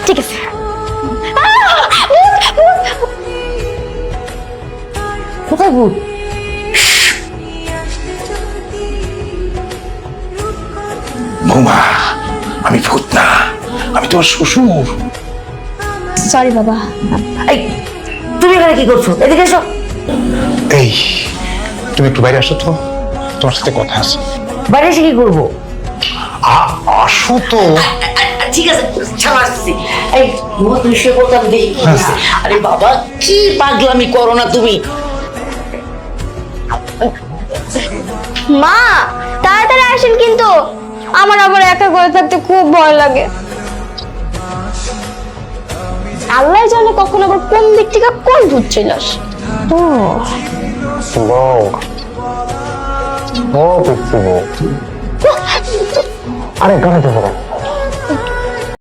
ঠিক আছে। কোথায় ভূত? বৌমা, আমি ভূত না, আমি তোমার শ্বশুর। সরি বাবা। এই তুমি এখানে কি করছো? এদিকে এসো। এই, তুমি একটু বাইরে আসো তো, তোমার সাথে কথা আছে। বাইরে এসে কি করবো? আসো তো। ঠিক আছে, ছাড়া আসছি। এই তুমি শুয়ে বলতাম দেখি। আরে বাবা, কি পাগলামি করো না তুমি। মা তাড়াতাড়ি আসেন, কিন্তু আমার আবার একা করে থাকতে খুব ভয় লাগে। আল্লাহ জানে কখন আবার কোন দিক থেকে কোন ভূত চলে আসে। আরে গানে